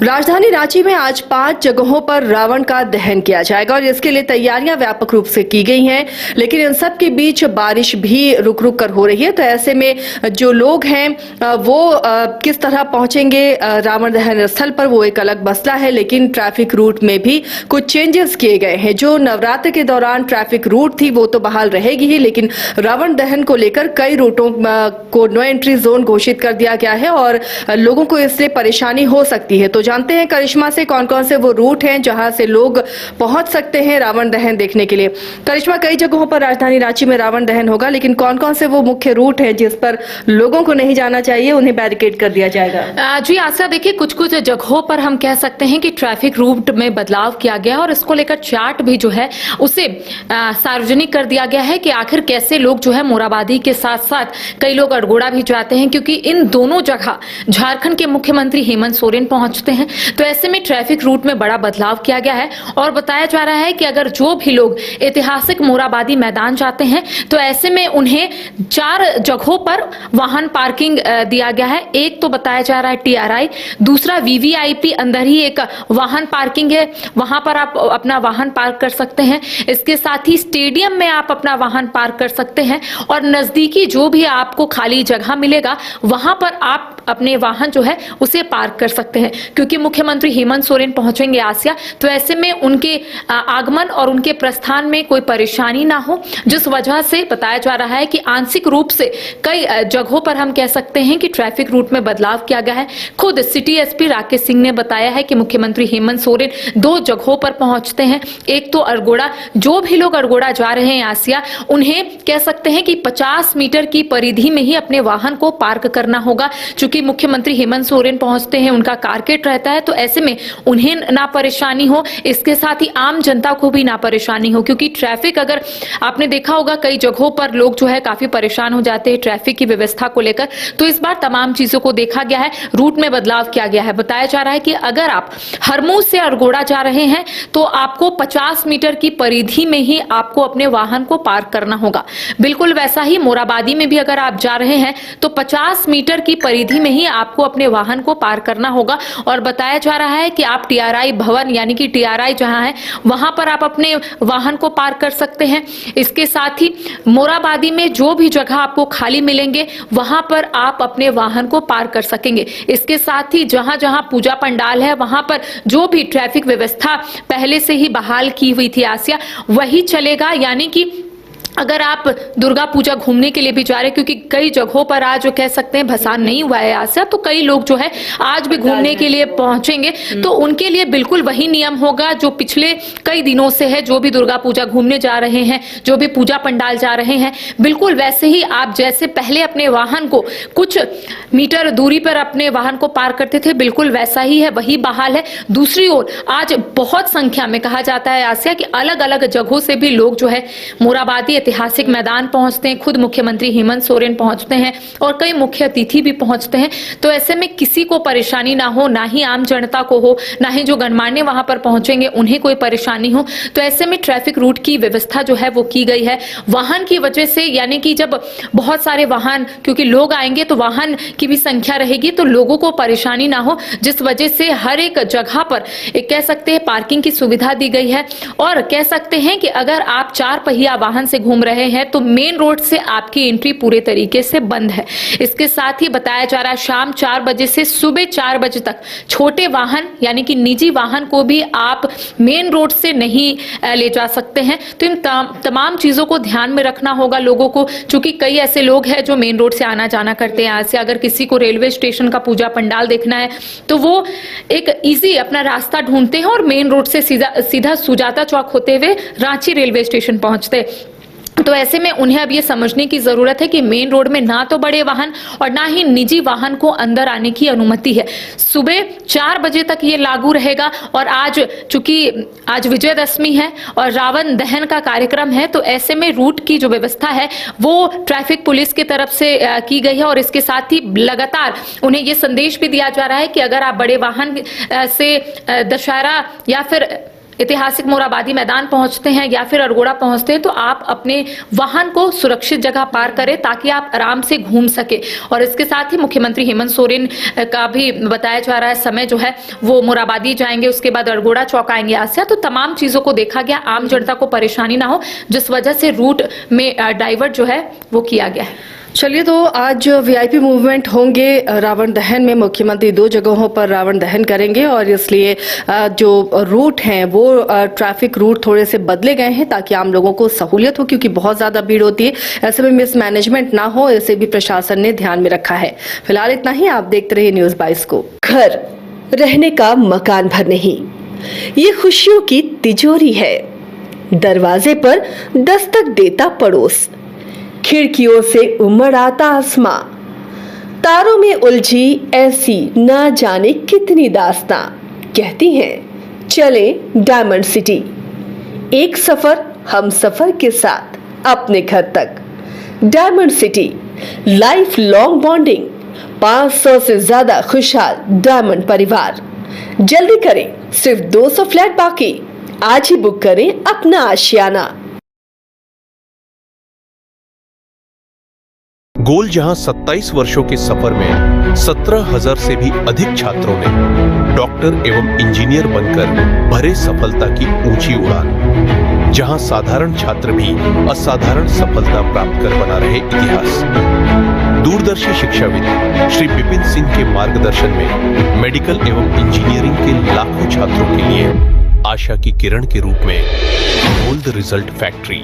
राजधानी रांची में आज 5 जगहों पर रावण का दहन किया जाएगा और इसके लिए तैयारियां व्यापक रूप से की गई हैं। लेकिन इन सब के बीच बारिश भी रुक रुक कर हो रही है, तो ऐसे में जो लोग हैं वो किस तरह पहुंचेंगे रावण दहन स्थल पर, वो एक अलग मसला है। लेकिन ट्रैफिक रूट में भी कुछ चेंजेस किए गए हैं। जो नवरात्र के दौरान ट्रैफिक रूट थी वो तो बहाल रहेगी ही, लेकिन रावण दहन को लेकर कई रूटों को नो एंट्री जोन घोषित कर दिया गया है और लोगों को इससे परेशानी हो सकती है। तो जानते हैं करिश्मा से कौन कौन से वो रूट हैं जहां से लोग पहुंच सकते हैं रावण दहन देखने के लिए। करिश्मा, कई जगहों पर राजधानी रांची में रावण दहन होगा, लेकिन कौन कौन से वो मुख्य रूट हैं जिस पर लोगों को नहीं जाना चाहिए, उन्हें बैरिकेड कर दिया जाएगा? जी आशा, देखिए कुछ कुछ जगहों पर हम कह सकते हैं कि ट्रैफिक रूट में बदलाव किया गया और इसको लेकर चार्ट भी जो है उसे सार्वजनिक कर दिया गया है कि आखिर कैसे लोग जो है मोराबादी के साथ साथ कई लोग अरगोड़ा भी जाते हैं, क्योंकि इन दोनों जगह झारखंड के मुख्यमंत्री हेमंत सोरेन पहुंचते हैं। तो ऐसे में ट्रैफिक रूट में बड़ा बदलाव किया गया है और बताया जा रहा है कि अगर जो भी लोग ऐतिहासिक मोराबादी मैदान जाते हैं तो ऐसे में उन्हें 4 जगहों पर वाहन पार्किंग दिया गया है। एक तो बताया जा रहा है टीआरआई, दूसरा वीवीआईपी अंदर ही एक वाहन पार्किंग है, वहां पर आप अपना वाहन पार्क कर सकते हैं। इसके साथ ही स्टेडियम में आप अपना वाहन पार्क कर सकते हैं और नजदीकी जो भी आपको खाली जगह मिलेगा वहां पर आप अपने वाहन जो है उसे पार्क कर सकते हैं। क्योंकि मुख्यमंत्री हेमंत सोरेन पहुंचेंगे आसिया, तो ऐसे में उनके आगमन और उनके प्रस्थान में कोई परेशानी ना हो, जिस वजह से बताया जा रहा है कि आंशिक रूप से कई जगहों पर हम कह सकते हैं कि ट्रैफिक रूट में बदलाव किया गया है। खुद सिटी एसपी राकेश सिंह ने बताया है कि मुख्यमंत्री हेमंत सोरेन 2 जगहों पर पहुंचते हैं। एक तो अरगोड़ा, जो भी लोग अरगोड़ा जा रहे हैं आसिया, उन्हें कह सकते हैं कि 50 मीटर की परिधि में ही अपने वाहन को पार्क करना होगा। चूंकि मुख्यमंत्री हेमंत सोरेन पहुंचते हैं, उनका कारकेट रहता है, तो ऐसे में उन्हें ना परेशानी हो, इसके साथ ही आम जनता को भी ना परेशानी हो। क्योंकि ट्रैफिक, अगर आपने देखा होगा कई जगहों पर लोग जो है काफी परेशान हो जाते हैं ट्रैफिक की व्यवस्था को लेकर, तो इस बार तमाम चीजों को देखा गया है, रूट में बदलाव किया गया है। बताया जा रहा है कि अगर आप हरमू से अरगोड़ा जा रहे हैं तो आपको 50 मीटर की परिधि में ही आपको अपने वाहन को पार्क करना होगा। बिल्कुल वैसा ही मोराबादी में भी अगर आप जा रहे हैं तो 50 मीटर की परिधि में ही आपको अपने वाहन को पार्क करना होगा। और बताया जा रहा है कि आप टीआरआई भवन, यानी कि टीआरआई जहां है वहां पर आप अपने वाहन को पार्क कर सकते हैं। इसके साथ ही मोराबादी में जो भी जगह आपको खाली मिलेंगे वहां पर आप अपने वाहन को पार्क कर सकेंगे। इसके साथ ही जहां जहां पूजा पंडाल है वहां पर जो भी ट्रैफिक व्यवस्था पहले से ही बहाल की हुई थी आसिया, वही चलेगा। यानी कि अगर आप दुर्गा पूजा घूमने के लिए भी जा रहे हैं, क्योंकि कई जगहों पर आज जो कह सकते हैं भसान नहीं हुआ है आसिया, तो कई लोग जो है आज भी घूमने के लिए पहुंचेंगे, तो उनके लिए बिल्कुल वही नियम होगा जो पिछले कई दिनों से है। जो भी दुर्गा पूजा घूमने जा रहे हैं, जो भी पूजा पंडाल जा रहे हैं, बिल्कुल वैसे ही आप जैसे पहले अपने वाहन को कुछ मीटर दूरी पर अपने वाहन को पार्क करते थे, बिल्कुल वैसा ही है, वही बहाल है। दूसरी ओर आज बहुत संख्या में कहा जाता है आसिया कि अलग अलग जगहों से भी लोग जो है मोराबादी ऐतिहासिक मैदान पहुंचते हैं। खुद मुख्यमंत्री हेमंत सोरेन पहुंचते हैं और कई मुख्य अतिथि भी पहुंचते हैं। तो ऐसे में किसी को परेशानी ना हो, ना ही आम जनता को हो, ना ही जो गणमान्य वहां पर पहुंचेंगे उन्हें कोई परेशानी हो। तो ऐसे में ट्रैफिक रूट की व्यवस्था जो है वो की गई है। वाहन की वजह से, यानी कि जब बहुत सारे वाहन, क्योंकि लोग आएंगे तो वाहन की भी संख्या रहेगी, तो लोगों को परेशानी ना हो, जिस वजह से हर एक जगह पर एक कह सकते हैं पार्किंग की सुविधा दी गई है। और कह सकते हैं कि अगर आप 4 पहिया वाहन से घूम रहे हैं तो मेन रोड से आपकी एंट्री पूरे तरीके से बंद है। इसके साथ ही बताया जा रहा है शाम 4 बजे से सुबह 4 बजे तक छोटे वाहन, यानी कि निजी वाहन को भी आप मेन रोड से नहीं ले जा सकते हैं। तो इन तमाम चीजों को ध्यान में रखना होगा लोगों को, क्योंकि कई ऐसे लोग हैं जो मेन रोड से आना जाना करते हैं। आज से अगर किसी को रेलवे स्टेशन का पूजा पंडाल देखना है तो वो एक इजी अपना रास्ता ढूंढते हैं और मेन रोड से सीधा सुजाता चौक होते हुए रांची रेलवे स्टेशन पहुंचते। तो ऐसे में उन्हें अब ये समझने की जरूरत है कि मेन रोड में ना तो बड़े वाहन और ना ही निजी वाहन को अंदर आने की अनुमति है। सुबह 4 बजे तक ये लागू रहेगा। और आज चूंकि आज विजयदशमी है और रावण दहन का कार्यक्रम है, तो ऐसे में रूट की जो व्यवस्था है वो ट्रैफिक पुलिस की तरफ से की गई है। और इसके साथ ही लगातार उन्हें ये संदेश भी दिया जा रहा है कि अगर आप बड़े वाहन से दशहरा या फिर ऐतिहासिक मोराबादी मैदान पहुंचते हैं या फिर अरगोड़ा पहुंचते हैं तो आप अपने वाहन को सुरक्षित जगह पार करें ताकि आप आराम से घूम सके। और इसके साथ ही मुख्यमंत्री हेमंत सोरेन का भी बताया जा रहा है समय जो है वो मोराबादी जाएंगे, उसके बाद अरगोड़ा चौक आएंगे आसिया। तो तमाम चीजों को देखा गया, आम जनता को परेशानी ना हो, जिस वजह से रूट में डाइवर्ट जो है वो किया गया है। चलिए, तो आज वीआईपी मूवमेंट होंगे रावण दहन में। मुख्यमंत्री 2 जगहों पर रावण दहन करेंगे और इसलिए जो रूट हैं वो ट्रैफिक रूट थोड़े से बदले गए हैं ताकि आम लोगों को सहूलियत हो, क्योंकि बहुत ज्यादा भीड़ होती है। ऐसे में मिसमैनेजमेंट ना हो, इसे भी प्रशासन ने ध्यान में रखा है। फिलहाल इतना ही। आप देखते रहिए न्यूज़ 22 को। घर रहने का मकान भर नहीं, ये खुशियों की तिजोरी है। दरवाजे पर दस्तक देता पड़ोस, खिड़कियों से उमड़ आता आसमां, तारों में उलझी ऐसी ना जाने कितनी दास्तां। कहती हैं चले डायमंड सिटी, एक सफर हम सफर के साथ अपने घर तक। Diamond city, life long bonding, 500 से ज्यादा खुशहाल डायमंड परिवार। जल्दी करें, सिर्फ 200 फ्लैट बाकी। आज ही बुक करें अपना आशियाना। गोल जहां 27 वर्षों के सफर में 17,000 से भी अधिक छात्रों ने डॉक्टर एवं इंजीनियर बनकर भरे सफलता की ऊंची उड़ान, जहां साधारण छात्र भी असाधारण सफलता प्राप्त कर बना रहे इतिहास। दूरदर्शी शिक्षाविद श्री विपिन सिंह के मार्गदर्शन में मेडिकल एवं इंजीनियरिंग के लाखों छात्रों के लिए आशा की किरण के रूप में गोल्ड रिजल्ट फैक्ट्री